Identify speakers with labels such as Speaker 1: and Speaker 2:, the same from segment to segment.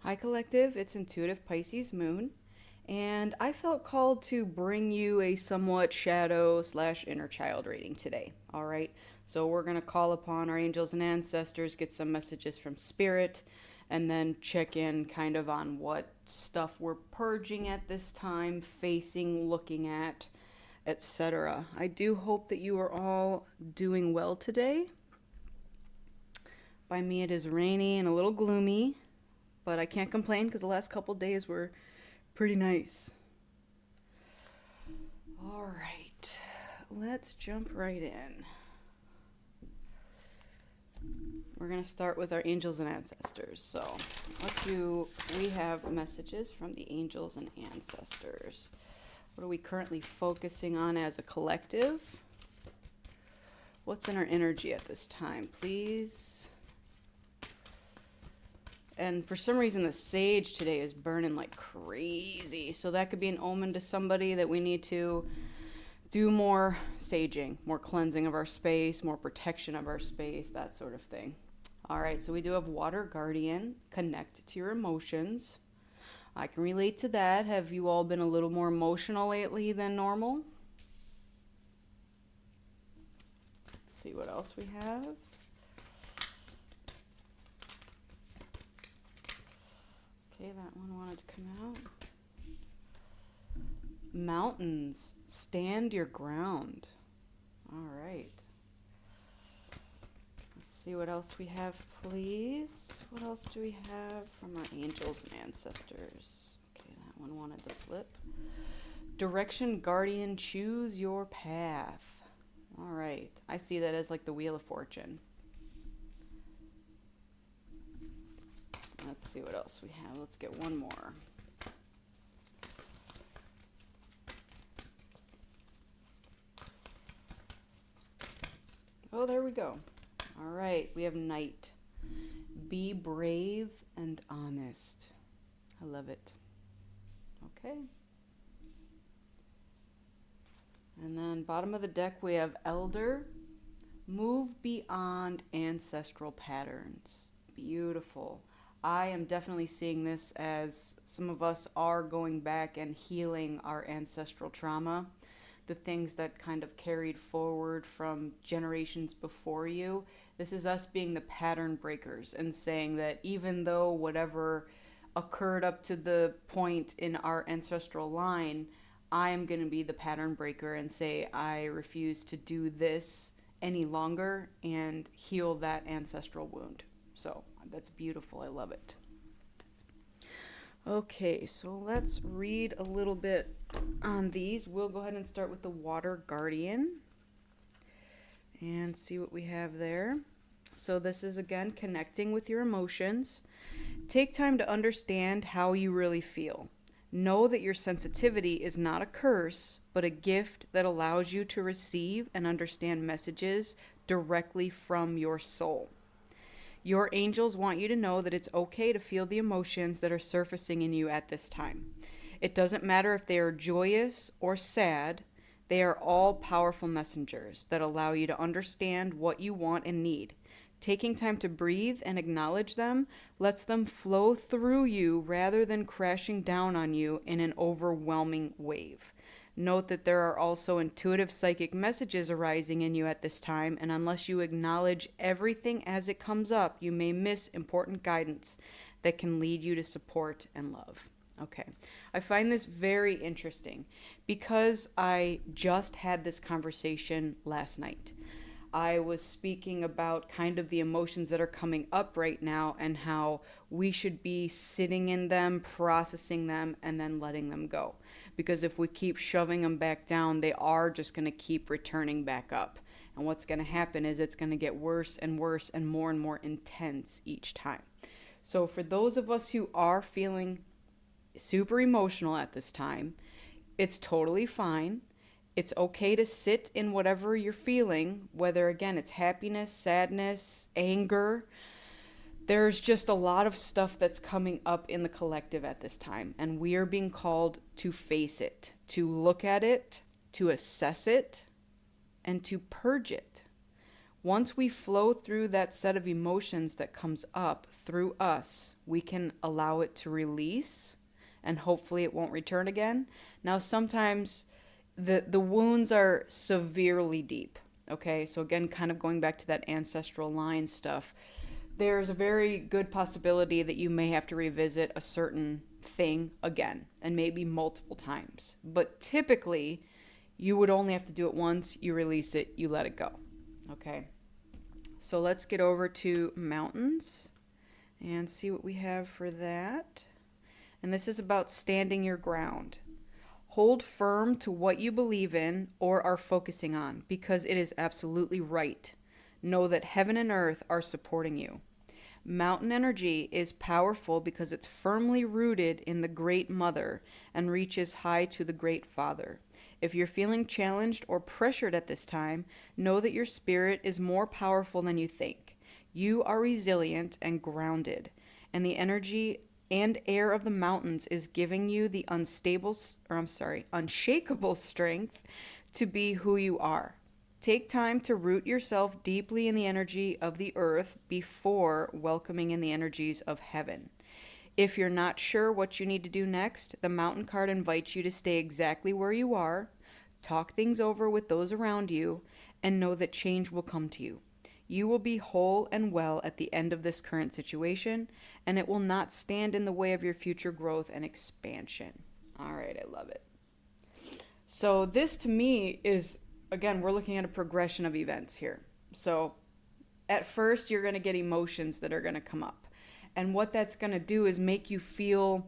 Speaker 1: Hi, Collective. It's Intuitive Pisces Moon, and I felt called to bring you a somewhat shadow slash inner child reading today. All right, so we're going to call upon our angels and ancestors, get some messages from Spirit, and then check in kind of on what stuff we're purging at this time, facing, looking at, etc. I do hope that you are all doing well today. By me, it is rainy and a little gloomy, but I can't complain because the last couple days were pretty nice. All right, let's jump right in. We're going to start with our angels and ancestors. So, what do we have messages from the angels and ancestors? What are we currently focusing on as a collective? What's in our energy at this time, please? And for some reason, the sage today is burning like crazy. So that could be an omen to somebody that we need to do more saging, more cleansing of our space, more protection of our space, that sort of thing. All right, so we do have Water Guardian, connect to your emotions. I can relate to that. Have you all been a little more emotional lately than normal? Let's see what else we have. Okay, that one wanted to come out. Mountains, stand your ground. All right. Let's see what else we have, please. What else do we have from our angels and ancestors? Okay, that one wanted to flip. Direction, guardian, choose your path. All right. I see that as like the Wheel of Fortune. Let's see what else we have. Let's get one more. Oh, there we go. All right, we have Night. Be brave and honest. I love it. Okay. And then bottom of the deck, we have Elder. Move beyond ancestral patterns. Beautiful. I am definitely seeing this as some of us are going back and healing our ancestral trauma, the things that kind of carried forward from generations before you. This is us being the pattern breakers and saying that even though whatever occurred up to the point in our ancestral line, I am going to be the pattern breaker and say, I refuse to do this any longer and heal that ancestral wound. So that's beautiful. I love it. Okay, so let's read a little bit on these. We'll go ahead and start with the Water Guardian and see what we have there. So this is, again, connecting with your emotions. Take time to understand how you really feel. Know that your sensitivity is not a curse, but a gift that allows you to receive and understand messages directly from your soul. Your angels want you to know that it's okay to feel the emotions that are surfacing in you at this time. It doesn't matter if they are joyous or sad, they are all powerful messengers that allow you to understand what you want and need. Taking time to breathe and acknowledge them lets them flow through you rather than crashing down on you in an overwhelming wave. Note that there are also intuitive psychic messages arising in you at this time, and unless you acknowledge everything as it comes up, you may miss important guidance that can lead you to support and love. Okay, I find this very interesting because I just had this conversation last night. I was speaking about kind of the emotions that are coming up right now and how we should be sitting in them, processing them, and then letting them go. Because if we keep shoving them back down, they are just going to keep returning back up. And what's going to happen is it's going to get worse and worse and more intense each time. So for those of us who are feeling super emotional at this time, it's totally fine. It's okay to sit in whatever you're feeling, whether, again, it's happiness, sadness, anger. There's just a lot of stuff that's coming up in the collective at this time, and we are being called to face it, to look at it, to assess it, and to purge it. Once we flow through that set of emotions that comes up through us, we can allow it to release and hopefully it won't return again. Now, sometimes the wounds are severely deep. Okay, so again, kind of going back to that ancestral line stuff, there's a very good possibility that you may have to revisit a certain thing again and maybe multiple times. But typically, you would only have to do it once, you release it, you let it go. Okay, so let's get over to mountains and see what we have for that. And this is about standing your ground. Hold firm to what you believe in or are focusing on because it is absolutely right. Know that heaven and earth are supporting you. Mountain energy is powerful because it's firmly rooted in the Great Mother and reaches high to the Great Father. If you're feeling challenged or pressured at this time, know that your spirit is more powerful than you think. You are resilient and grounded, and the energy and air of the mountains is giving you the unshakable strength to be who you are. Take time to root yourself deeply in the energy of the earth before welcoming in the energies of heaven. If you're not sure what you need to do next, the mountain card invites you to stay exactly where you are, talk things over with those around you, and know that change will come to you. You will be whole and well at the end of this current situation, and it will not stand in the way of your future growth and expansion. All right, I love it. So this to me is, again, we're looking at a progression of events here. So at first, you're going to get emotions that are going to come up. And what that's going to do is make you feel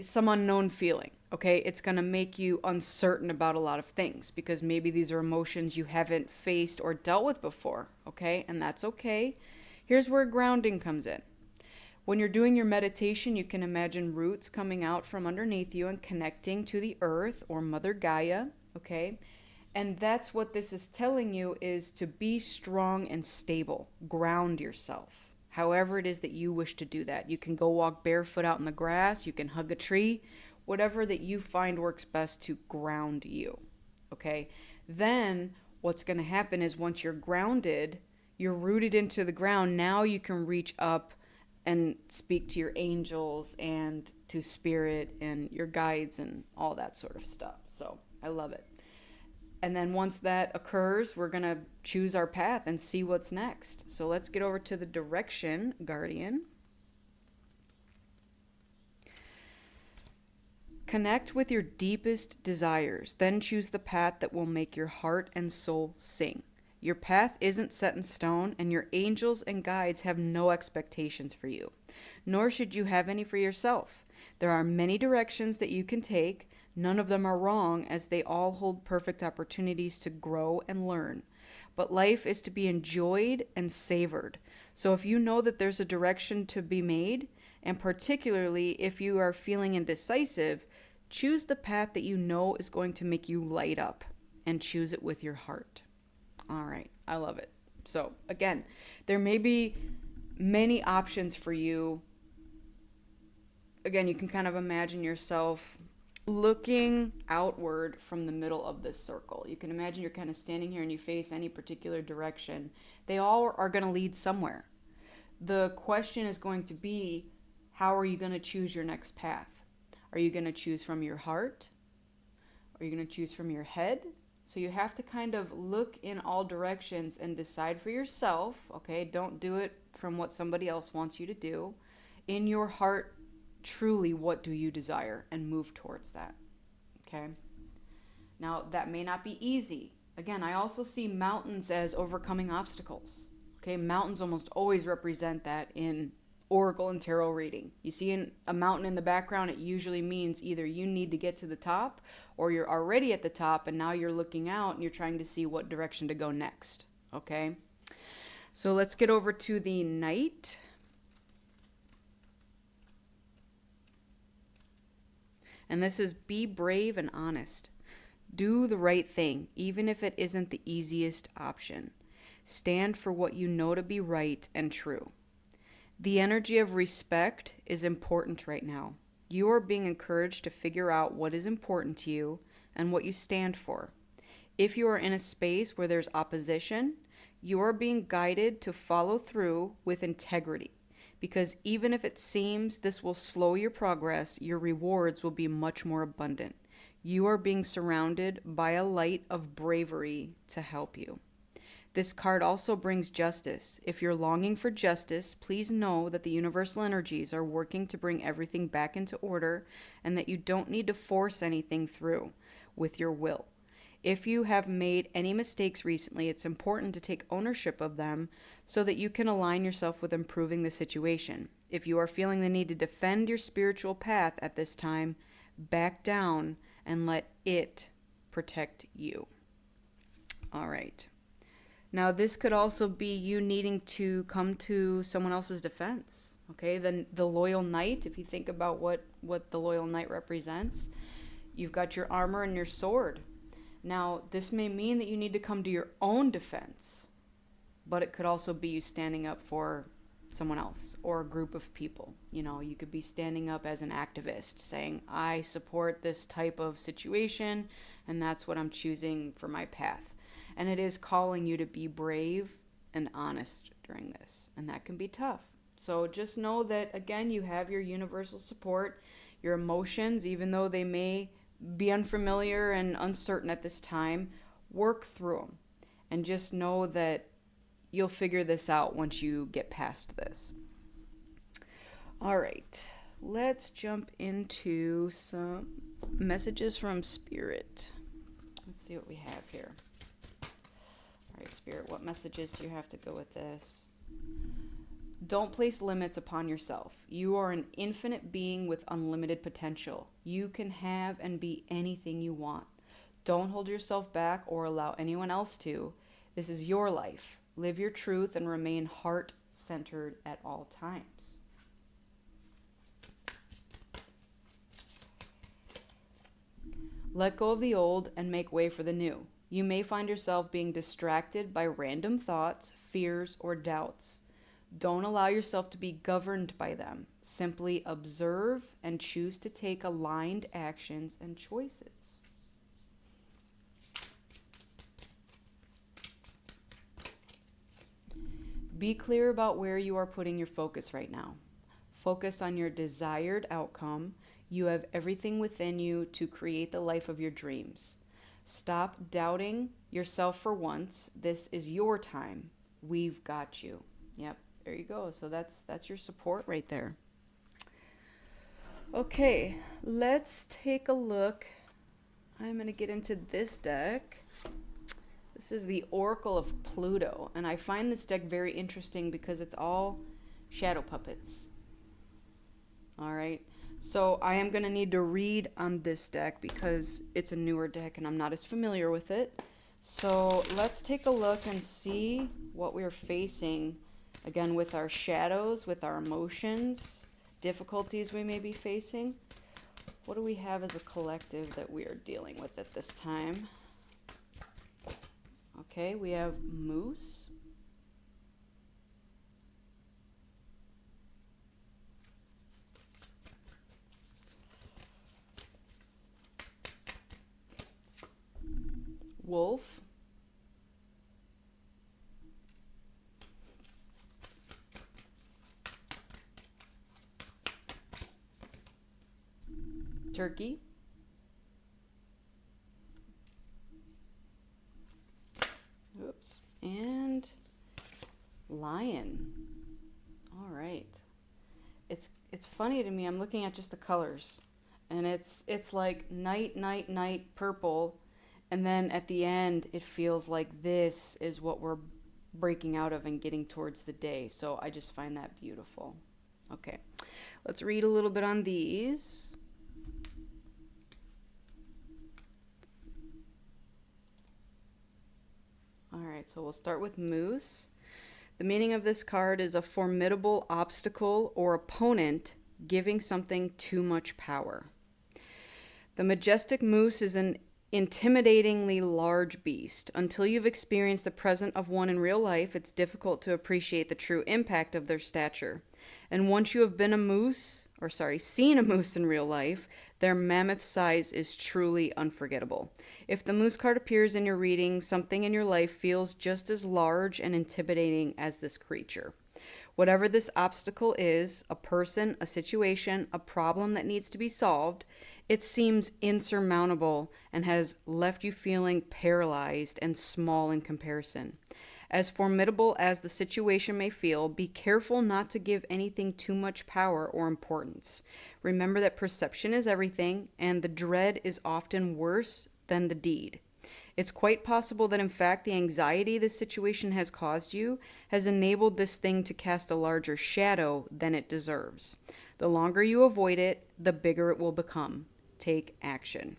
Speaker 1: some unknown feeling, okay? It's going to make you uncertain about a lot of things because maybe these are emotions you haven't faced or dealt with before, okay? And that's okay. Here's where grounding comes in. When you're doing your meditation, you can imagine roots coming out from underneath you and connecting to the earth or Mother Gaia, okay? And that's what this is telling you is to be strong and stable. Ground yourself. However it is that you wish to do that. You can go walk barefoot out in the grass. You can hug a tree. Whatever that you find works best to ground you. Okay? Then what's going to happen is once you're grounded, you're rooted into the ground. Now you can reach up and speak to your angels and to spirit and your guides and all that sort of stuff. So I love it. And then once that occurs, we're going to choose our path and see what's next. So let's get over to the direction guardian. Connect with your deepest desires, then choose the path that will make your heart and soul sing. Your path isn't set in stone, and your angels and guides have no expectations for you, nor should you have any for yourself. There are many directions that you can take. None of them are wrong, as they all hold perfect opportunities to grow and learn. But life is to be enjoyed and savored. So if you know that there's a direction to be made, and particularly if you are feeling indecisive, choose the path that you know is going to make you light up, and choose it with your heart. All right, I love it. So again, there may be many options for you. Again, you can kind of imagine yourself looking outward from the middle of this circle. You can imagine you're kind of standing here and you face any particular direction. They all are going to lead somewhere. The question is going to be, how are you going to choose your next path? Are you going to choose from your heart? Are you going to choose from your head? So you have to kind of look in all directions and decide for yourself, okay? Don't do it from what somebody else wants you to do. In your heart, truly, what do you desire, and move towards that, okay? Now, that may not be easy. Again, I also see mountains as overcoming obstacles, okay? Mountains almost always represent that in oracle and tarot reading. You see a mountain in the background, it usually means either you need to get to the top or you're already at the top and now you're looking out and you're trying to see what direction to go next, okay? So let's get over to the Knight. And this is be brave and honest. Do the right thing, even if it isn't the easiest option. Stand for what you know to be right and true. The energy of respect is important right now. You are being encouraged to figure out what is important to you and what you stand for. If you are in a space where there's opposition, You are being guided to follow through with integrity, because even if it seems this will slow your progress, your rewards will be much more abundant. You are being surrounded by a light of bravery to help you. This card also brings justice. If you're longing for justice, please know that the universal energies are working to bring everything back into order and that you don't need to force anything through with your will. If you have made any mistakes recently, it's important to take ownership of them so that you can align yourself with improving the situation. If you are feeling the need to defend your spiritual path at this time, back down and let it protect you. All right. Now, this could also be you needing to come to someone else's defense. Okay, the loyal knight, if you think about what the loyal knight represents, you've got your armor and your sword. Now, this may mean that you need to come to your own defense, but it could also be you standing up for someone else or a group of people. You know, you could be standing up as an activist saying, I support this type of situation, and that's what I'm choosing for my path. And it is calling you to be brave and honest during this, and that can be tough. So just know that, again, you have your universal support, your emotions, even though they may be unfamiliar and uncertain at this time, work through them. And just know that you'll figure this out once you get past this. All right, let's jump into some messages from Spirit. Let's see what we have here. All right, Spirit, what messages do you have to go with this? Don't place limits upon yourself. You are an infinite being with unlimited potential. You can have and be anything you want. Don't hold yourself back or allow anyone else to. This is your life. Live your truth and remain heart-centered at all times. Let go of the old and make way for the new. You may find yourself being distracted by random thoughts, fears, or doubts. Don't allow yourself to be governed by them. Simply observe and choose to take aligned actions and choices. Be clear about where you are putting your focus right now. Focus on your desired outcome. You have everything within you to create the life of your dreams. Stop doubting yourself for once. This is your time. We've got you. Yep. There you go. So that's your support right there. Okay, let's take a look. I'm going to get into this deck. This is the Oracle of Pluto, and I find this deck very interesting because it's all shadow puppets. All right, so I am going to need to read on this deck because it's a newer deck and I'm not as familiar with it. So let's take a look and see what we're facing. Again, with our shadows, with our emotions, difficulties we may be facing. What do we have as a collective that we are dealing with at this time? Okay, we have Moose. Wolf. Turkey. Oops. And lion. All right. It's funny to me. I'm looking at just the colors, and it's like night, night, night, purple, and then at the end it feels like this is what we're breaking out of and getting towards the day. So I just find that beautiful. Okay. Let's read a little bit on these. All right, so we'll start with Moose. The meaning of this card is a formidable obstacle or opponent giving something too much power. The majestic moose is an intimidatingly large beast. Until you've experienced the presence of one in real life, it's difficult to appreciate the true impact of their stature. And once you have seen a moose in real life, their mammoth size is truly unforgettable. If the moose card appears in your reading, something in your life feels just as large and intimidating as this creature. Whatever this obstacle is, a person, a situation, a problem that needs to be solved, it seems insurmountable and has left you feeling paralyzed and small in comparison. As formidable as the situation may feel, be careful not to give anything too much power or importance. Remember that perception is everything, and the dread is often worse than the deed. It's quite possible that, in fact, the anxiety this situation has caused you has enabled this thing to cast a larger shadow than it deserves. The longer you avoid it, the bigger it will become. Take action.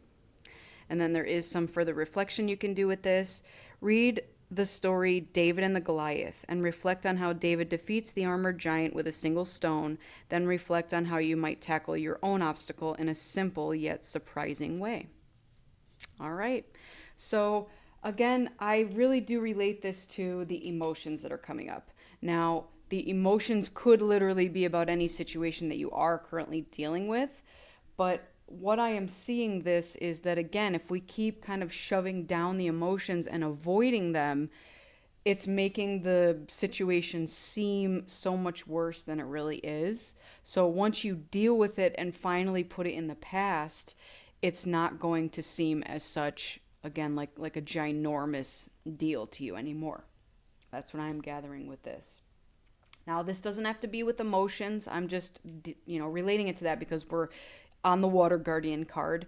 Speaker 1: And then there is some further reflection you can do with this. Read the story David and the Goliath and reflect on how David defeats the armored giant with a single stone. Then reflect on how you might tackle your own obstacle in a simple yet surprising way. All right. So again, I really do relate this to the emotions that are coming up. Now, the emotions could literally be about any situation that you are currently dealing with, but what I am seeing this is that, again, if we keep kind of shoving down the emotions and avoiding them, it's making the situation seem so much worse than it really is. So once you deal with it and finally put it in the past, it's not going to seem as such, again, like a ginormous deal to you anymore. That's what I'm gathering with this. Now, this doesn't have to be with emotions. I'm just, relating it to that because we're on the Water Guardian card.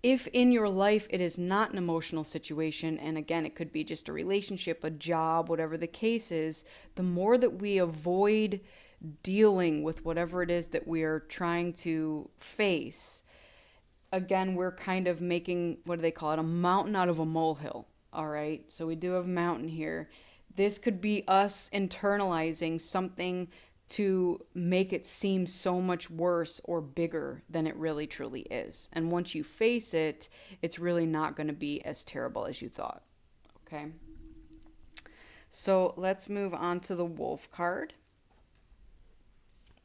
Speaker 1: If in your life it is not an emotional situation, and again, it could be just a relationship, a job, whatever the case is, the more that we avoid dealing with whatever it is that we are trying to face, again, we're kind of making, what do they call it, a mountain out of a molehill. All right, so we do have mountain here. This could be us internalizing something to make it seem so much worse or bigger than it really truly is. And once you face it, it's really not going to be as terrible as you thought. Okay, so let's move on to the wolf card.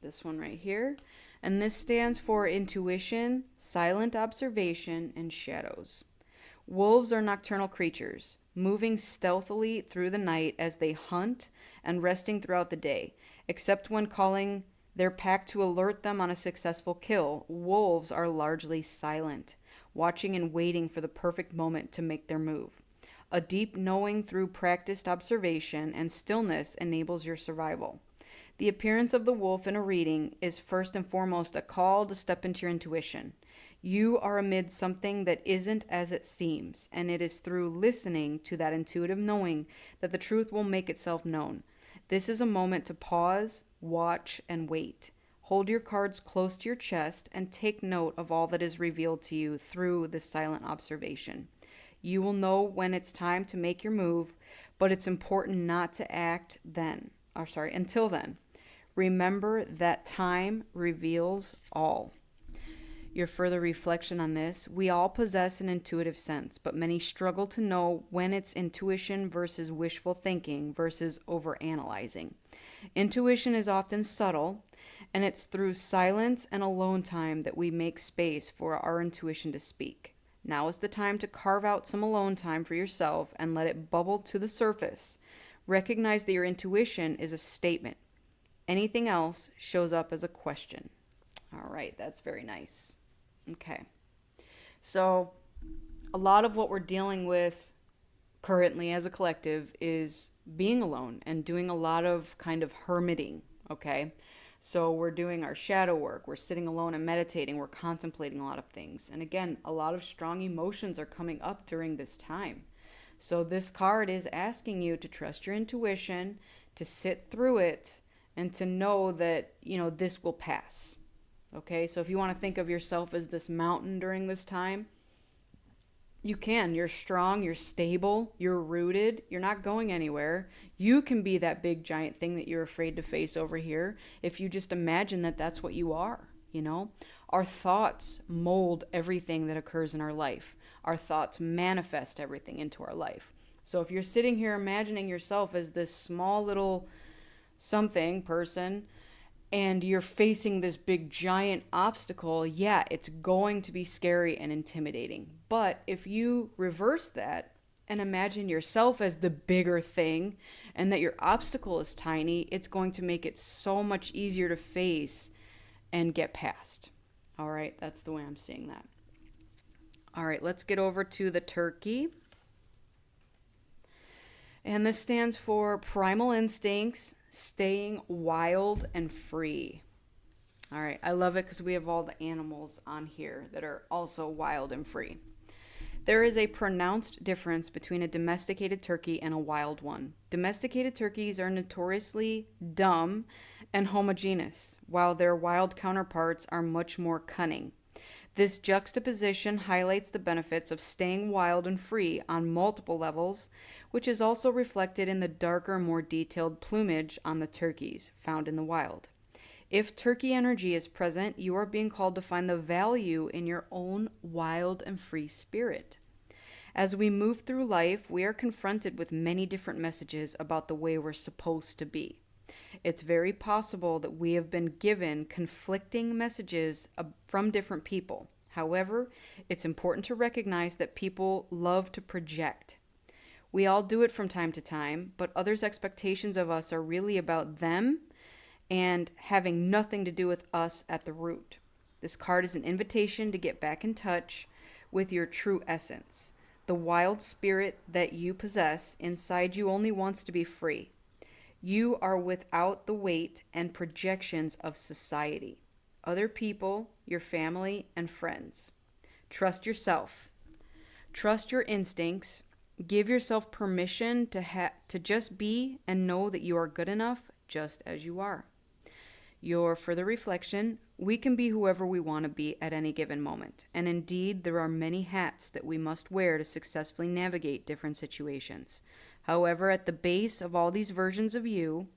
Speaker 1: This one right here. And this stands for intuition, silent observation, and shadows. Wolves are nocturnal creatures, moving stealthily through the night as they hunt and resting throughout the day. Except when calling their pack to alert them on a successful kill, wolves are largely silent, watching and waiting for the perfect moment to make their move. A deep knowing through practiced observation and stillness enables your survival. The appearance of the wolf in a reading is first and foremost a call to step into your intuition. You are amid something that isn't as it seems, and it is through listening to that intuitive knowing that the truth will make itself known. This is a moment to pause, watch, and wait. Hold your cards close to your chest and take note of all that is revealed to you through this silent observation. You will know when it's time to make your move, but it's important not to act until then. Remember that time reveals all. Your further reflection on this: we all possess an intuitive sense, but many struggle to know when it's intuition versus wishful thinking versus overanalyzing. Intuition is often subtle, and it's through silence and alone time that we make space for our intuition to speak. Now is the time to carve out some alone time for yourself and let it bubble to the surface. Recognize that your intuition is a statement. Anything else shows up as a question. All right, that's very nice. Okay, so a lot of what we're dealing with currently as a collective is being alone and doing a lot of kind of hermiting, okay? So we're doing our shadow work, we're sitting alone and meditating, we're contemplating a lot of things. And again, a lot of strong emotions are coming up during this time. So this card is asking you to trust your intuition, to sit through it, and to know that, this will pass. Okay, so if you want to think of yourself as this mountain during this time, you can. You're strong, you're stable, you're rooted, you're not going anywhere. You can be that big giant thing that you're afraid to face over here if you just imagine that that's what you are, Our thoughts mold everything that occurs in our life. Our thoughts manifest everything into our life. So if you're sitting here imagining yourself as this small little something person, and you're facing this big giant obstacle, yeah, it's going to be scary and intimidating. But if you reverse that and imagine yourself as the bigger thing and that your obstacle is tiny, it's going to make it so much easier to face and get past. All right, that's the way I'm seeing that. All right, let's get over to the turkey. And this stands for primal instincts, staying wild and free. All right, I love it because we have all the animals on here that are also wild and free. There is a pronounced difference between a domesticated turkey and a wild one. Domesticated turkeys are notoriously dumb and homogeneous, while their wild counterparts are much more cunning. This juxtaposition highlights the benefits of staying wild and free on multiple levels, which is also reflected in the darker, more detailed plumage on the turkeys found in the wild. If turkey energy is present, you are being called to find the value in your own wild and free spirit. As we move through life, we are confronted with many different messages about the way we're supposed to be. It's very possible that we have been given conflicting messages from different people. However, it's important to recognize that people love to project. We all do it from time to time, but others' expectations of us are really about them and having nothing to do with us at the root. This card is an invitation to get back in touch with your true essence. The wild spirit that you possess inside you only wants to be free. You are without the weight and projections of society, other people, your family, and friends. Trust yourself. Trust your instincts. Give yourself permission to just be and know that you are good enough just as you are. Your further reflection, we can be whoever we want to be at any given moment. And indeed, there are many hats that we must wear to successfully navigate different situations. However, at the base of all these versions of you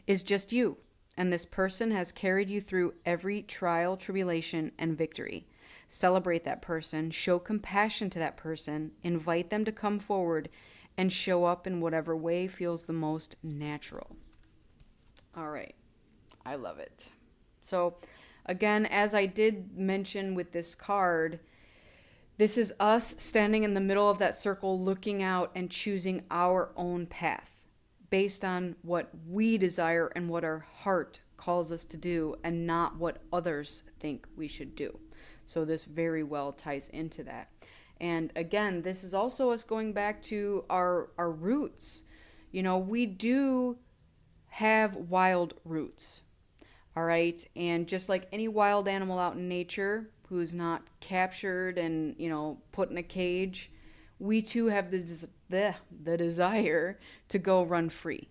Speaker 1: is just you. And this person has carried you through every trial, tribulation, and victory. Celebrate that person, show compassion to that person, invite them to come forward, and show up in whatever way feels the most natural. All right. I love it. So, again, as I did mention with this card, this is us standing in the middle of that circle, looking out and choosing our own path based on what we desire and what our heart calls us to do and not what others think we should do. So this very well ties into that. And again, this is also us going back to our roots. You know, we do have wild roots. All right. And just like any wild animal out in nature who's not captured and, put in a cage, we too have the desire to go run free.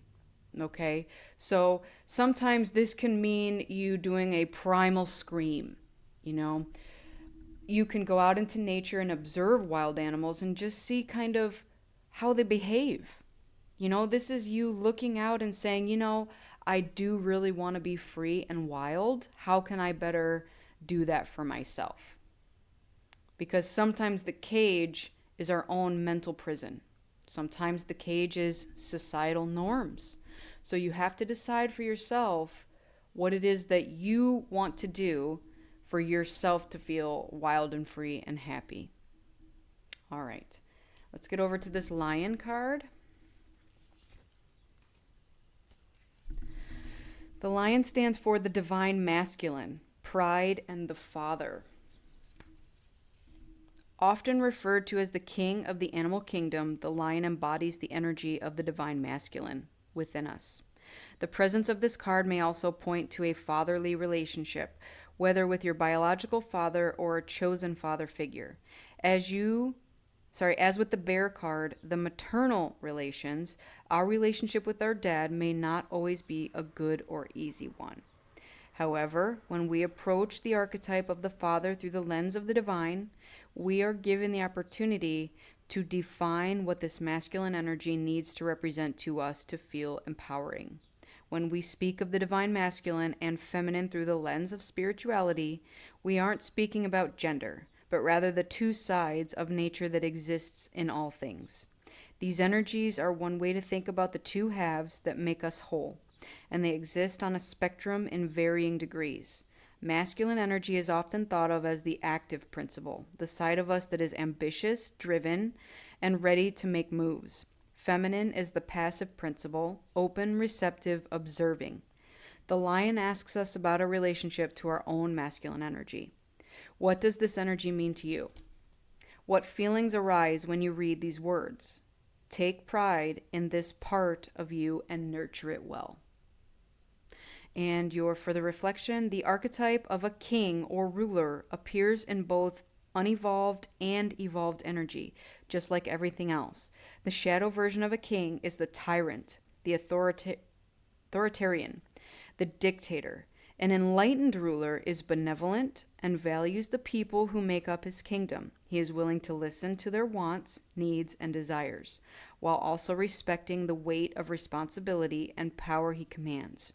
Speaker 1: Okay. So sometimes this can mean you doing a primal scream. You can go out into nature and observe wild animals and just see kind of how they behave. This is you looking out and saying, I do really want to be free and wild. How can I better do that for myself? Because sometimes the cage is our own mental prison. Sometimes the cage is societal norms. So you have to decide for yourself what it is that you want to do for yourself to feel wild and free and happy. All right, let's get over to this lion card. The lion stands for the divine masculine, pride, and the father. Often referred to as the king of the animal kingdom, the lion embodies the energy of the divine masculine within us. The presence of this card may also point to a fatherly relationship, whether with your biological father or a chosen father figure. As with the bear card, the maternal relations, our relationship with our dad may not always be a good or easy one. However, when we approach the archetype of the father through the lens of the divine, we are given the opportunity to define what this masculine energy needs to represent to us to feel empowering. When we speak of the divine masculine and feminine through the lens of spirituality, we aren't speaking about gender, but rather the two sides of nature that exists in all things. These energies are one way to think about the two halves that make us whole. and they exist on a spectrum in varying degrees. Masculine energy is often thought of as the active principle, the side of us that is ambitious, driven, and ready to make moves. Feminine is the passive principle, open, receptive, observing. The lion asks us about our relationship to our own masculine energy. What does this energy mean to you? What feelings arise when you read these words? Take pride in this part of you and nurture it well. And your further reflection, the archetype of a king or ruler appears in both unevolved and evolved energy, just like everything else. The shadow version of a king is the tyrant, the authoritarian, the dictator. An enlightened ruler is benevolent and values the people who make up his kingdom. He is willing to listen to their wants, needs, and desires, while also respecting the weight of responsibility and power he commands.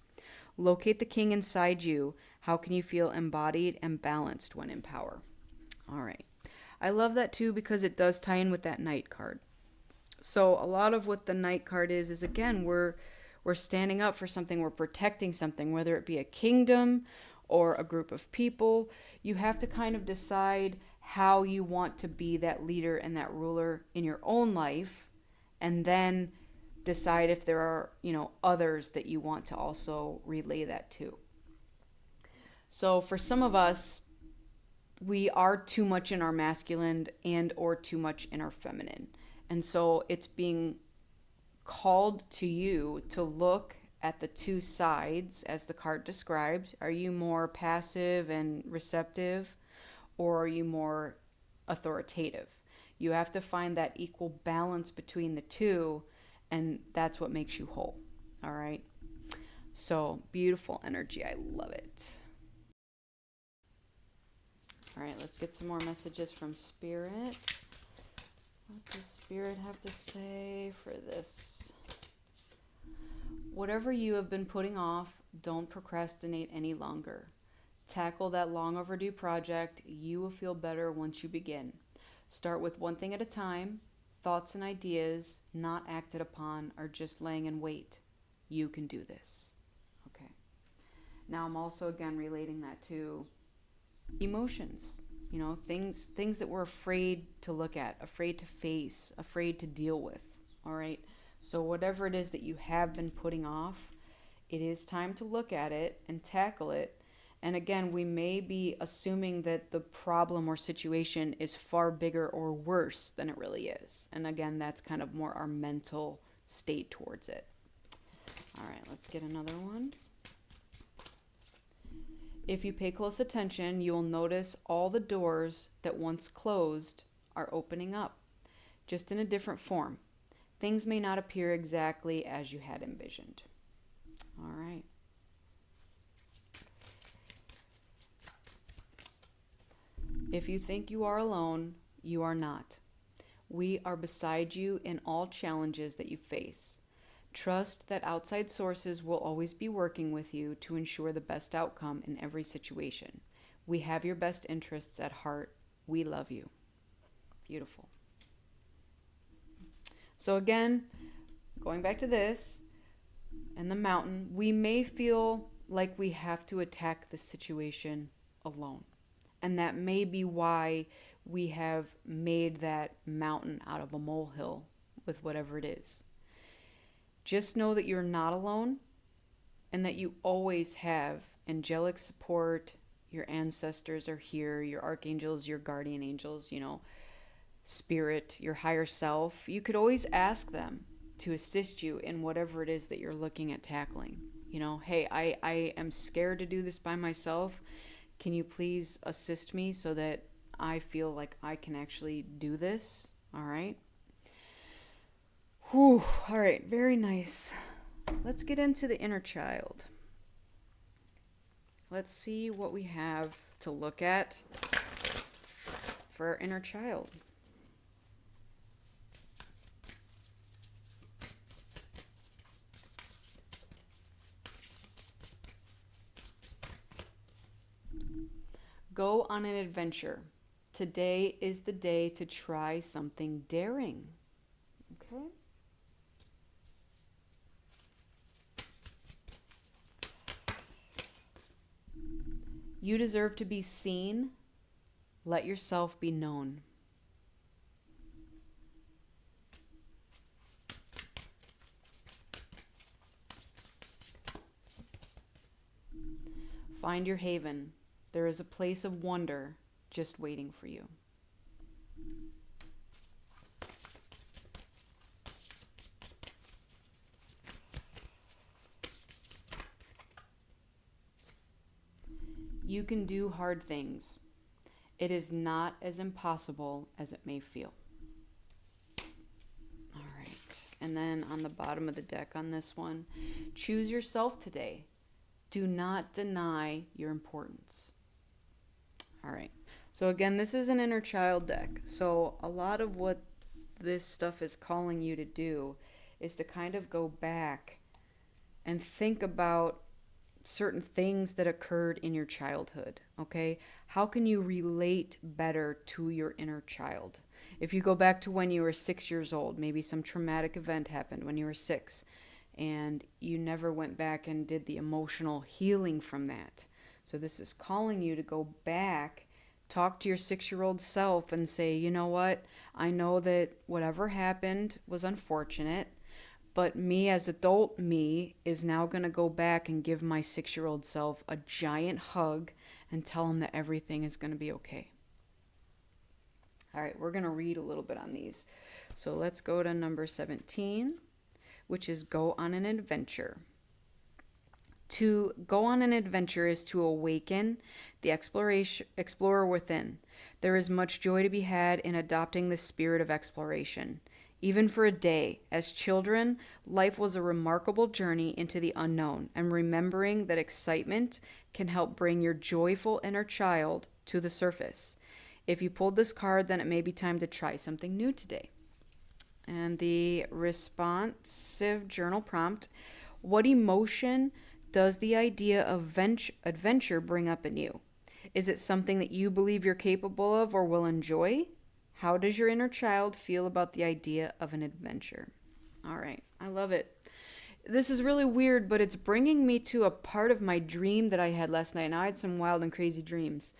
Speaker 1: Locate the king inside you. How can you feel embodied and balanced when in power? All right. I love that too because it does tie in with that knight card. So a lot of what the knight card is again, we're standing up for something, we're protecting something, whether it be a kingdom or a group of people. You have to kind of decide how you want to be that leader and that ruler in your own life, and then decide if there are, others that you want to also relay that to. So for some of us, we are too much in our masculine and or too much in our feminine. And so it's being called to you to look at the two sides as the card describes. Are you more passive and receptive, or are you more authoritative? You have to find that equal balance between the two, and that's what makes you whole. All right. So beautiful energy. I love it. All right, let's get some more messages from Spirit. What does Spirit have to say for this? Whatever you have been putting off, don't procrastinate any longer. Tackle that long overdue project. You will feel better once you begin. Start with one thing at a time. Thoughts and ideas not acted upon are just laying in wait. You can do this. Okay. Now I'm also again relating that to emotions. Things that we're afraid to look at, afraid to face, afraid to deal with. All right. So whatever it is that you have been putting off, it is time to look at it and tackle it. And again, we may be assuming that the problem or situation is far bigger or worse than it really is. And again, that's kind of more our mental state towards it. All right, let's get another one. If you pay close attention, you will notice all the doors that once closed are opening up, just in a different form. Things may not appear exactly as you had envisioned. All right. If you think you are alone, you are not. We are beside you in all challenges that you face. Trust that outside sources will always be working with you to ensure the best outcome in every situation. We have your best interests at heart. We love you. Beautiful. So again, going back to this and the mountain, we may feel like we have to attack the situation alone. And that may be why we have made that mountain out of a molehill with whatever it is. Just know that you're not alone and that you always have angelic support. Your ancestors are here, your archangels, your guardian angels, spirit, your higher self. You could always ask them to assist you in whatever it is that you're looking at tackling. Hey, I am scared to do this by myself. Can you please assist me so that I feel like I can actually do this? All right. Whew. All right. Very nice. Let's get into the inner child. Let's see what we have to look at for our inner child. Go on an adventure. Today is the day to try something daring. Okay? You deserve to be seen. Let yourself be known. Find your haven. There is a place of wonder just waiting for you. You can do hard things. It is not as impossible as it may feel. All right. And then on the bottom of the deck on this one, choose yourself today. Do not deny your importance. All right. So again, this is an inner child deck. So a lot of what this stuff is calling you to do is to kind of go back and think about certain things that occurred in your childhood, okay? How can you relate better to your inner child? If you go back to when you were 6 years old, maybe some traumatic event happened when you were 6, and you never went back and did the emotional healing from that. So this is calling you to go back, talk to your 6-year-old self and say, you know what? I know that whatever happened was unfortunate, but me as adult me is now going to go back and give my 6-year-old self a giant hug and tell him that everything is going to be okay. All right, we're going to read a little bit on these. So let's go to number 17, which is go on an adventure. To go on an adventure is to awaken the explorer within. There is much joy to be had in adopting the spirit of exploration. Even for a day, as children, life was a remarkable journey into the unknown, and remembering that excitement can help bring your joyful inner child to the surface. If you pulled this card, then it may be time to try something new today. And the responsive journal prompt, what emotion does the idea of adventure bring up in you? Is it something that you believe you're capable of or will enjoy? How does your inner child feel about the idea of an adventure? All right, I love it. This is really weird, but it's bringing me to a part of my dream that I had last night. Now, I had some wild and crazy dreams.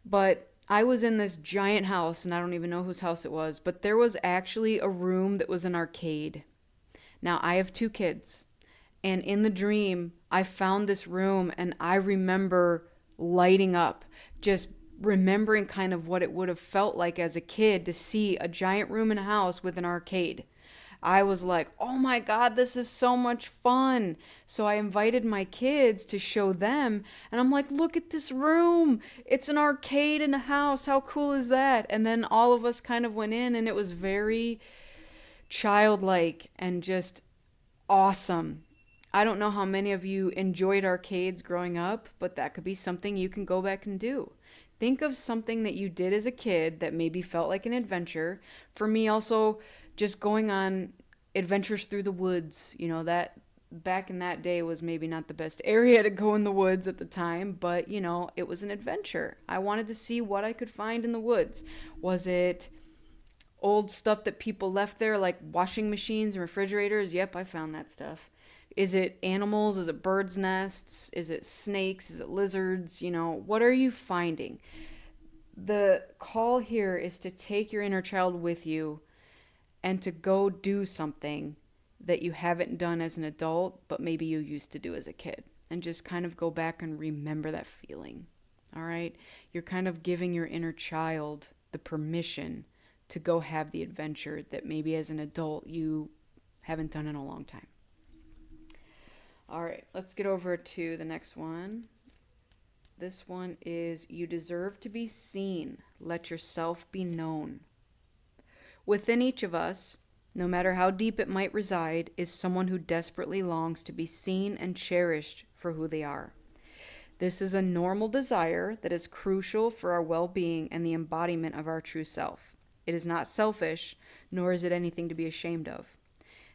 Speaker 1: But I was in this giant house, and I don't even know whose house it was, but there was actually a room that was an arcade. Now, I have 2 kids, and in the dream, I found this room, and I remember lighting up, just remembering kind of what it would have felt like as a kid to see a giant room in a house with an arcade. I was like, oh my God, this is so much fun. So I invited my kids to show them. And I'm like, look at this room. It's an arcade in a house. How cool is that? And then all of us kind of went in, and it was very childlike and just awesome. I don't know how many of you enjoyed arcades growing up, but that could be something you can go back and do. Think of something that you did as a kid that maybe felt like an adventure. For me, also, just going on adventures through the woods. You know, that back in that day was maybe not the best area to go in the woods at the time, but, you know, it was an adventure. I wanted to see what I could find in the woods. Was it old stuff that people left there, like washing machines and refrigerators? Yep, I found that stuff. Is it animals? Is it birds' nests? Is it snakes? Is it lizards? You know, what are you finding? The call here is to take your inner child with you and to go do something that you haven't done as an adult, but maybe you used to do as a kid. And just kind of go back and remember that feeling. All right? You're kind of giving your inner child the permission to go have the adventure that maybe as an adult you haven't done in a long time. All right, let's get over to the next one. This one is, you deserve to be seen. Let yourself be known. Within each of us, no matter how deep it might reside, is someone who desperately longs to be seen and cherished for who they are. This is a normal desire that is crucial for our well-being and the embodiment of our true self. It is not selfish, nor is it anything to be ashamed of.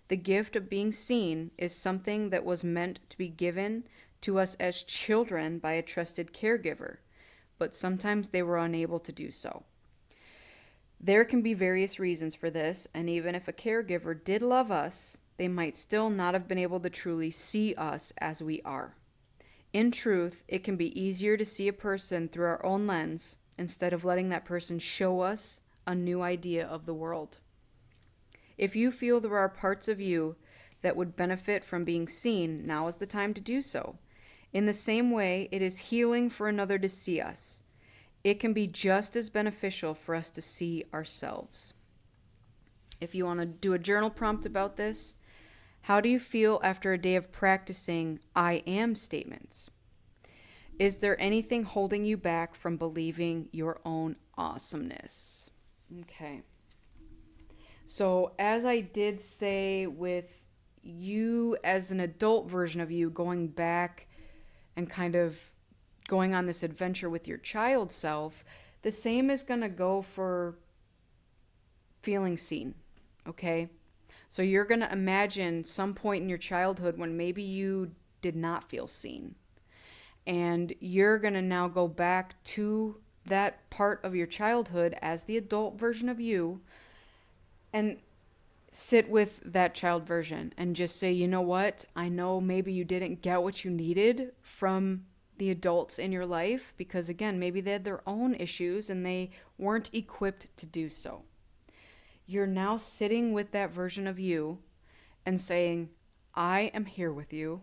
Speaker 1: The gift of being seen is something that was meant to be given to us as children by a trusted caregiver, but sometimes they were unable to do so. There can be various reasons for this, and even if a caregiver did love us, they might still not have been able to truly see us as we are. In truth, it can be easier to see a person through our own lens instead of letting that person show us a new idea of the world. If you feel there are parts of you that would benefit from being seen, now is the time to do so. In the same way, it is healing for another to see us. It can be just as beneficial for us to see ourselves. If you want to do a journal prompt about this, how do you feel after a day of practicing I am statements? Is there anything holding you back from believing your own awesomeness? Okay. So, as I did say with you as an adult version of you going back and kind of going on this adventure with your child self, the same is going to go for feeling seen, okay? So you're going to imagine some point in your childhood when maybe you did not feel seen. And you're going to now go back to that part of your childhood as the adult version of you and sit with that child version and just say, you know what? I know maybe you didn't get what you needed from the adults in your life because, again, maybe they had their own issues and they weren't equipped to do so. You're now sitting with that version of you and saying, I am here with you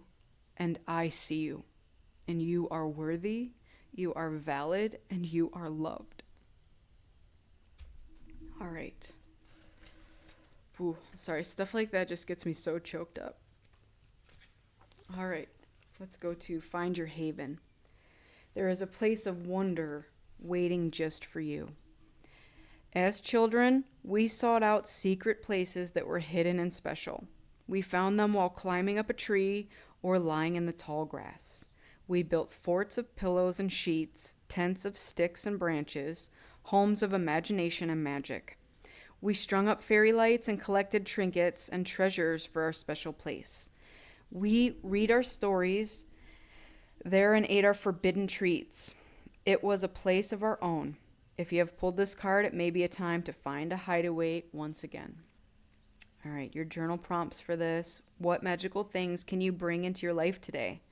Speaker 1: and I see you. And you are worthy, you are valid, and you are loved. All right. Ooh, sorry, stuff like that just gets me so choked up. All right, let's go to find your haven. There is a place of wonder waiting just for you. As children, we sought out secret places that were hidden and special. We found them while climbing up a tree or lying in the tall grass. We built forts of pillows and sheets, tents of sticks and branches, homes of imagination and magic. We strung up fairy lights and collected trinkets and treasures for our special place. We read our stories there and ate our forbidden treats. It was a place of our own. If you have pulled this card, it may be a time to find a hideaway once again. All right, your journal prompts for this. What magical things can you bring into your life today?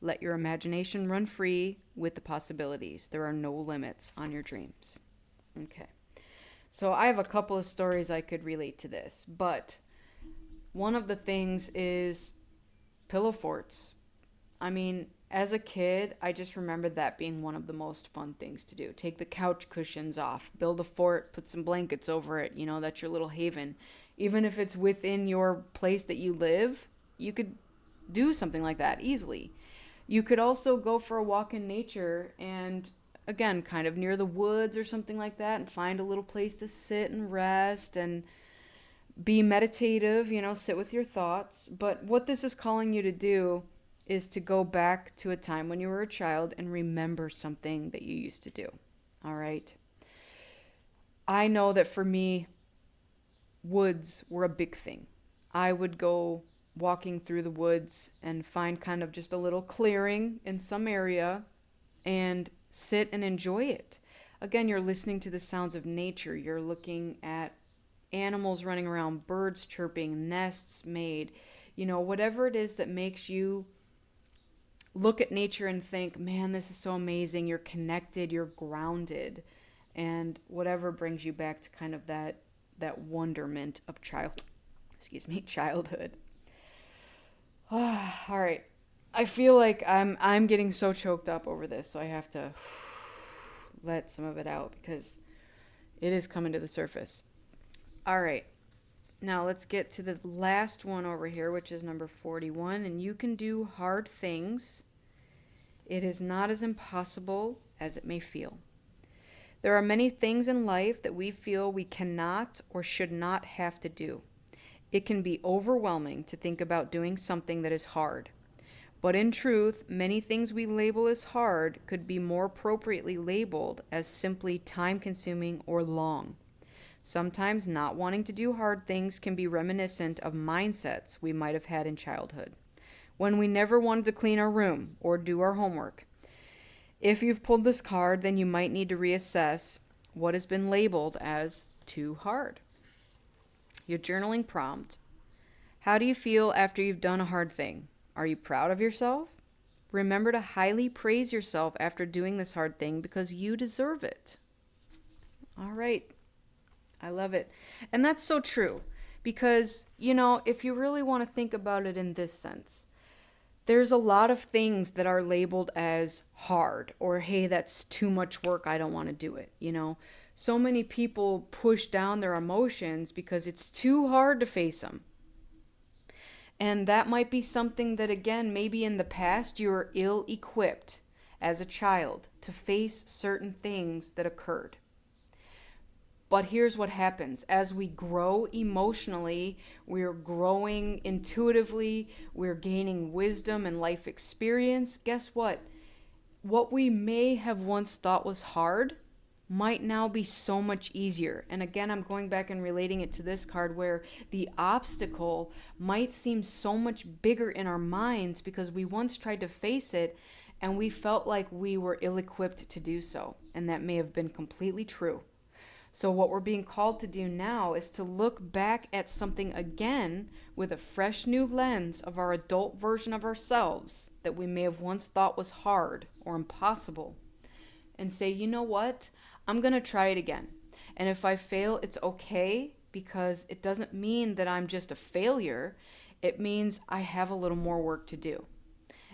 Speaker 1: Let your imagination run free with the possibilities. There are no limits on your dreams. Okay. So I have a couple of stories I could relate to this, but one of the things is pillow forts. I mean, as a kid, I just remember that being one of the most fun things to do. Take the couch cushions off, build a fort, put some blankets over it. You know, that's your little haven. Even if it's within your place that you live, you could do something like that easily. You could also go for a walk in nature and, again, kind of near the woods or something like that and find a little place to sit and rest and be meditative, you know, sit with your thoughts. But what this is calling you to do is to go back to a time when you were a child and remember something that you used to do. All right. I know that for me, woods were a big thing. I would go walking through the woods and find kind of just a little clearing in some area and sit and enjoy it. Again, you're listening to the sounds of nature. You're looking at animals running around, birds chirping, nests made, you know, whatever it is that makes you look at nature and think, man, this is so amazing. You're connected, you're grounded, and whatever brings you back to kind of that wonderment of childhood. All right. I feel like I'm getting so choked up over this, so I have to let some of it out because it is coming to the surface. All right. Now let's get to the last one over here, which is number 41, and you can do hard things. It is not as impossible as it may feel. There are many things in life that we feel we cannot or should not have to do. It can be overwhelming to think about doing something that is hard. But in truth, many things we label as hard could be more appropriately labeled as simply time-consuming or long. Sometimes not wanting to do hard things can be reminiscent of mindsets we might have had in childhood, when we never wanted to clean our room or do our homework. If you've pulled this card, then you might need to reassess what has been labeled as too hard. Your journaling prompt: how do you feel after you've done a hard thing? Are you proud of yourself? Remember to highly praise yourself after doing this hard thing because you deserve it. All right. I love it. And that's so true because, if you really want to think about it in this sense, there's a lot of things that are labeled as hard or, hey, that's too much work. I don't want to do it. So many people push down their emotions because it's too hard to face them. And that might be something that, again, maybe in the past you were ill equipped as a child to face certain things that occurred. But here's what happens. As we grow emotionally, we're growing intuitively, we're gaining wisdom and life experience. Guess what? What we may have once thought was hard might now be so much easier. And again, I'm going back and relating it to this card where the obstacle might seem so much bigger in our minds because we once tried to face it and we felt like we were ill-equipped to do so. And that may have been completely true. So what we're being called to do now is to look back at something again with a fresh new lens of our adult version of ourselves that we may have once thought was hard or impossible and say, you know what? I'm going to try it again. And if I fail, it's okay because it doesn't mean that I'm just a failure. It means I have a little more work to do.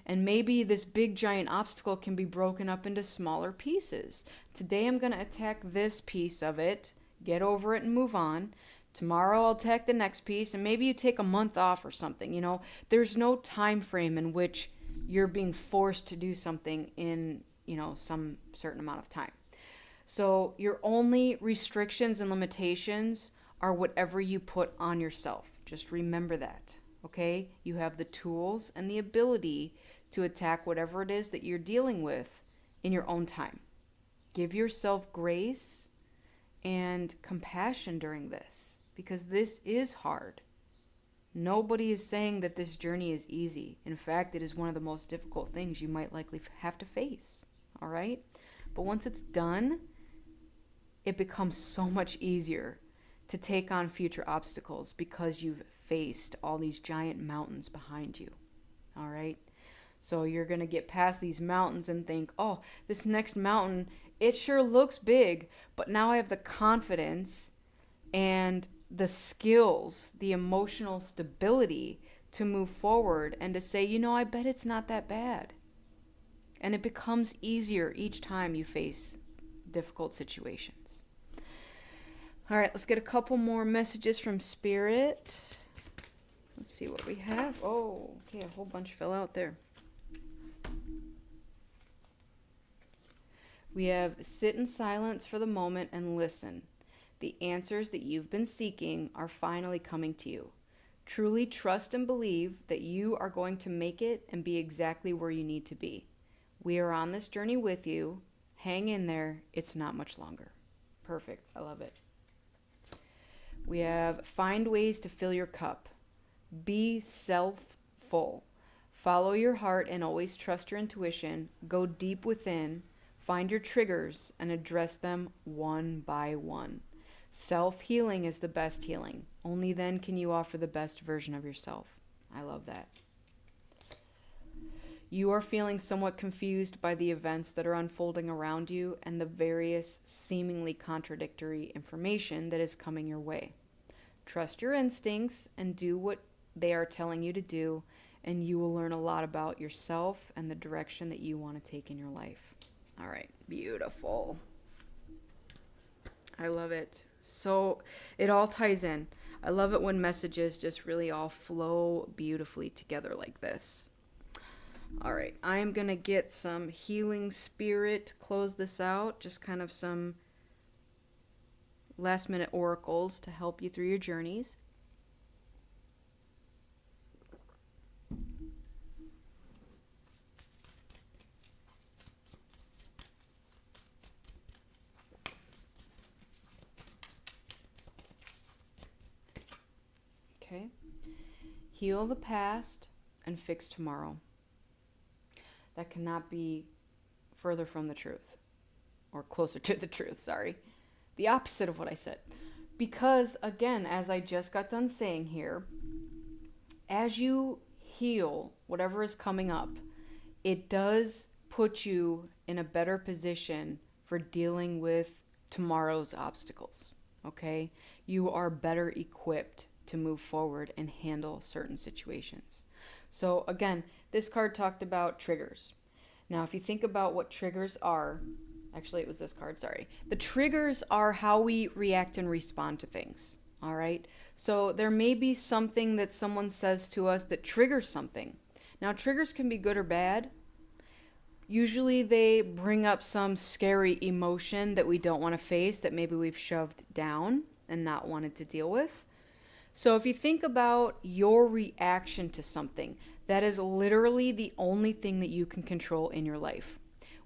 Speaker 1: And maybe this big giant obstacle can be broken up into smaller pieces. Today I'm going to attack this piece of it, get over it and move on. Tomorrow I'll attack the next piece and maybe you take a month off or something. There's no time frame in which you're being forced to do something in, some certain amount of time. So your only restrictions and limitations are whatever you put on yourself. Just remember that, okay? You have the tools and the ability to attack whatever it is that you're dealing with in your own time. Give yourself grace and compassion during this because this is hard. Nobody is saying that this journey is easy. In fact, it is one of the most difficult things you might likely have to face, all right? But once it's done, it becomes so much easier to take on future obstacles because you've faced all these giant mountains behind you, all right? So you're going to get past these mountains and think, oh, this next mountain, it sure looks big, but now I have the confidence and the skills, the emotional stability to move forward and to say, I bet it's not that bad. And it becomes easier each time you face difficult situations. All right, let's get a couple more messages from Spirit. Let's see what we have. Oh, okay, a whole bunch fell out there. We have sit in silence for the moment and listen. The answers that you've been seeking are finally coming to you. Truly trust and believe that you are going to make it and be exactly where you need to be. We are on this journey with you. Hang in there. It's not much longer. Perfect. I love it. We have find ways to fill your cup. Be self-full. Follow your heart and always trust your intuition. Go deep within. Find your triggers and address them one by one. Self-healing is the best healing. Only then can you offer the best version of yourself. I love that. You are feeling somewhat confused by the events that are unfolding around you and the various seemingly contradictory information that is coming your way. Trust your instincts and do what they are telling you to do, and you will learn a lot about yourself and the direction that you want to take in your life. All right, beautiful. I love it. So it all ties in. I love it when messages just really all flow beautifully together like this. All right, I am going to get some healing spirit, close this out, just kind of some last minute oracles to help you through your journeys. Okay. Heal the past and fix tomorrow. That cannot be further from the truth, or closer to the truth, sorry. The opposite of what I said. Because, again, as I just got done saying here, as you heal whatever is coming up, it does put you in a better position for dealing with tomorrow's obstacles. Okay? You are better equipped to move forward and handle certain situations. So, again, this card talked about triggers. Now, if you think about what triggers are, actually, it was this card, sorry. The triggers are how we react and respond to things. All right? So, there may be something that someone says to us that triggers something. Now, triggers can be good or bad. Usually they bring up some scary emotion that we don't want to face, that maybe we've shoved down and not wanted to deal with. So if you think about your reaction to something, that is literally the only thing that you can control in your life.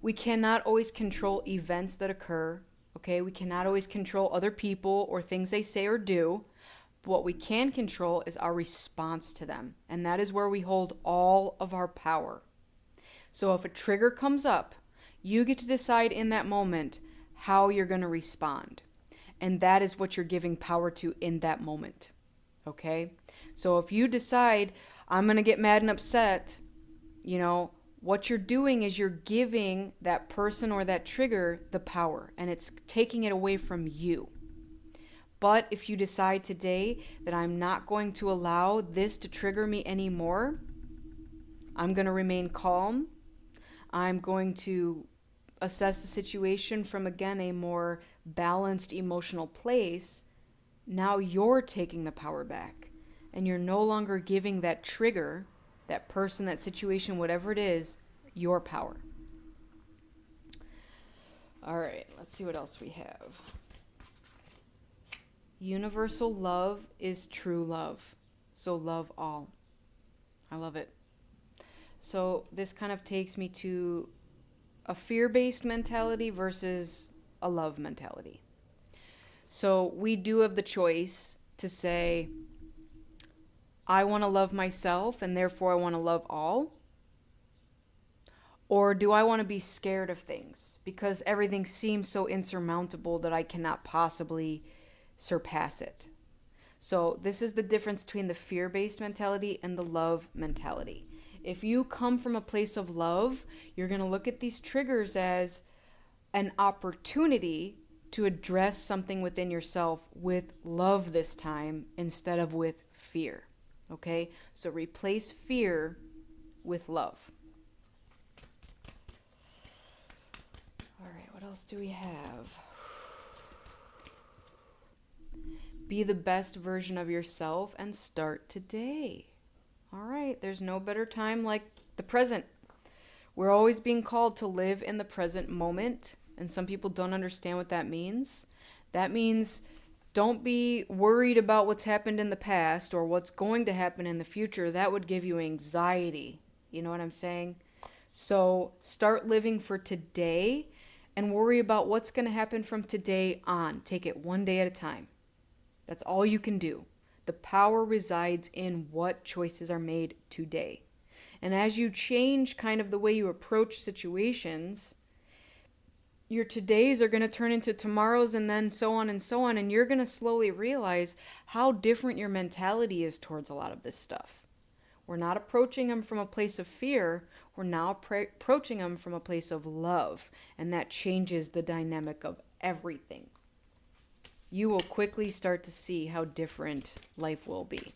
Speaker 1: We cannot always control events that occur, okay? We cannot always control other people or things they say or do. But what we can control is our response to them, and that is where we hold all of our power. So if a trigger comes up, you get to decide in that moment how you're going to respond. And that is what you're giving power to in that moment. Okay? So if you decide, I'm going to get mad and upset, what you're doing is you're giving that person or that trigger the power, and it's taking it away from you. But if you decide today that I'm not going to allow this to trigger me anymore, I'm going to remain calm. I'm going to assess the situation from, again, a more balanced emotional place. Now you're taking the power back, and you're no longer giving that trigger, that person, that situation, whatever it is, your power. All right, let's see what else we have. Universal love is true love, so love all. I love it. So this kind of takes me to a fear-based mentality versus a love mentality. So we do have the choice to say, I want to love myself and therefore I want to love all. Or do I want to be scared of things because everything seems so insurmountable that I cannot possibly surpass it? So this is the difference between the fear-based mentality and the love mentality. If you come from a place of love, you're going to look at these triggers as an opportunity to address something within yourself with love this time instead of with fear. Okay? So replace fear with love. All right, what else do we have? Be the best version of yourself and start today. All right, there's no better time like the present. We're always being called to live in the present moment, and some people don't understand what that means. That means don't be worried about what's happened in the past or what's going to happen in the future. That would give you anxiety. You know what I'm saying? So start living for today and worry about what's going to happen from today on. Take it one day at a time. That's all you can do. The power resides in what choices are made today. And as you change kind of the way you approach situations, your todays are going to turn into tomorrows and then so on and so on. And you're going to slowly realize how different your mentality is towards a lot of this stuff. We're not approaching them from a place of fear. We're now approaching them from a place of love. And that changes the dynamic of everything. You will quickly start to see how different life will be.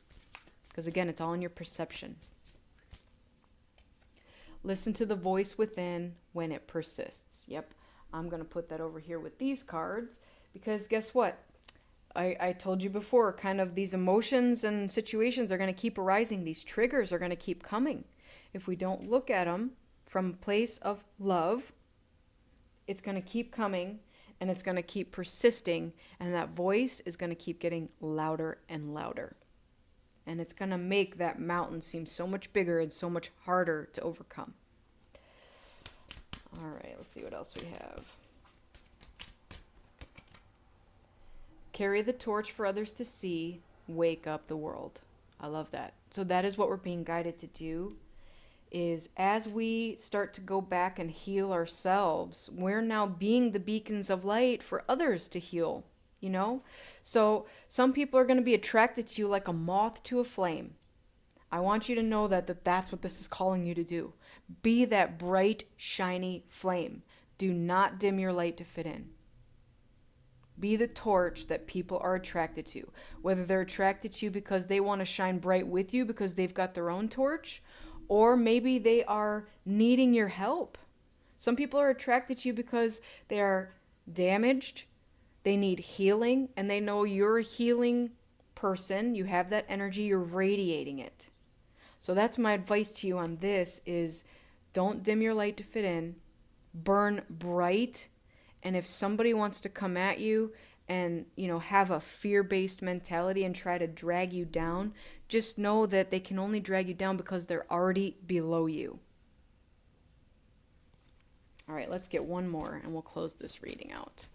Speaker 1: Because again, it's all in your perception. Listen to the voice within when it persists. Yep, I'm going to put that over here with these cards. Because guess what? I told you before, kind of these emotions and situations are going to keep arising. These triggers are going to keep coming. If we don't look at them from a place of love, it's going to keep coming. And it's going to keep persisting, and that voice is going to keep getting louder and louder. And it's going to make that mountain seem so much bigger and so much harder to overcome. All right, let's see what else we have. Carry the torch for others to see, wake up the world. I love that. So that is what we're being guided to do. Is as we start to go back and heal ourselves, we're now being the beacons of light for others to heal, So some people are going to be attracted to you like a moth to a flame. I want you to know that that's what this is calling you to do. Be that bright, shiny flame. Do not dim your light to fit in. Be the torch that people are attracted to. Whether they're attracted to you because they want to shine bright with you because they've got their own torch, or maybe they are needing your help. Some people are attracted to you because they are damaged, they need healing, and they know you're a healing person. You have that energy, you're radiating it. So that's my advice to you on this is don't dim your light to fit in. Burn bright. And if somebody wants to come at you and, have a fear-based mentality and try to drag you down, just know that they can only drag you down because they're already below you. All right, let's get one more and we'll close this reading out.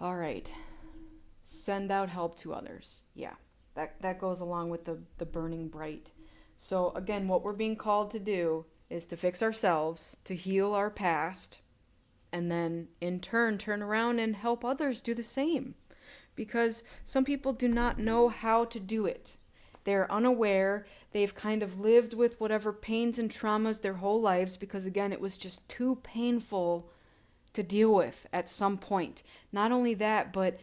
Speaker 1: All right. Send out help to others. Yeah, that goes along with the burning bright. So again, what we're being called to do is to fix ourselves, to heal our past, and then in turn turn around and help others do the same. Because some people do not know how to do it. They're unaware. They've kind of lived with whatever pains and traumas their whole lives because, again, it was just too painful to deal with at some point. Not only that, but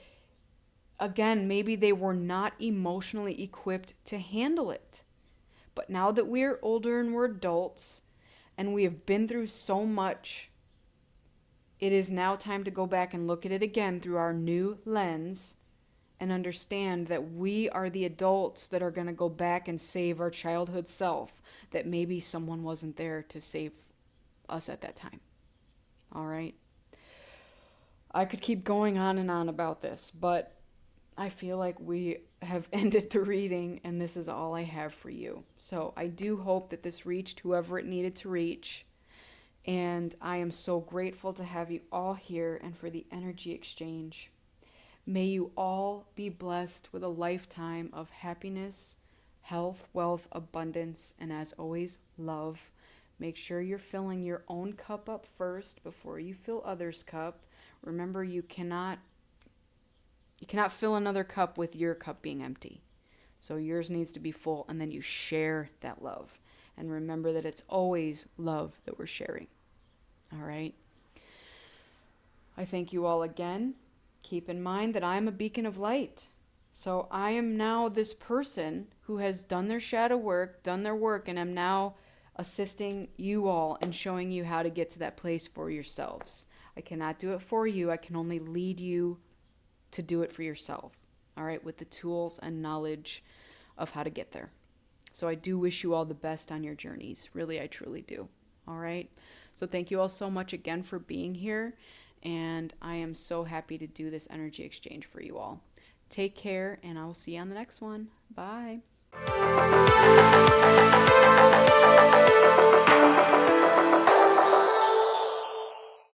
Speaker 1: again, maybe they were not emotionally equipped to handle it. But now that we're older and we're adults and we have been through so much, it is now time to go back and look at it again through our new lens and understand that we are the adults that are going to go back and save our childhood self, that maybe someone wasn't there to save us at that time. All right? I could keep going on and on about this, but I feel like we have ended the reading and this is all I have for you. So I do hope that this reached whoever it needed to reach. And I am so grateful to have you all here and for the energy exchange. May you all be blessed with a lifetime of happiness, health, wealth, abundance, and as always, love. Make sure you're filling your own cup up first before you fill others' cup. Remember, you cannot fill another cup with your cup being empty. So yours needs to be full, and then you share that love. And remember that it's always love that we're sharing. All right? I thank you all again. Keep in mind that I'm a beacon of light. So I am now this person who has done their shadow work, done their work, and I'm now assisting you all and showing you how to get to that place for yourselves. I cannot do it for you. I can only lead you to do it for yourself, all right, with the tools and knowledge of how to get there. So I do wish you all the best on your journeys. Really, I truly do. All right. So thank you all so much again for being here. And I am so happy to do this energy exchange for you all. Take care, and I will see you on the next one. Bye.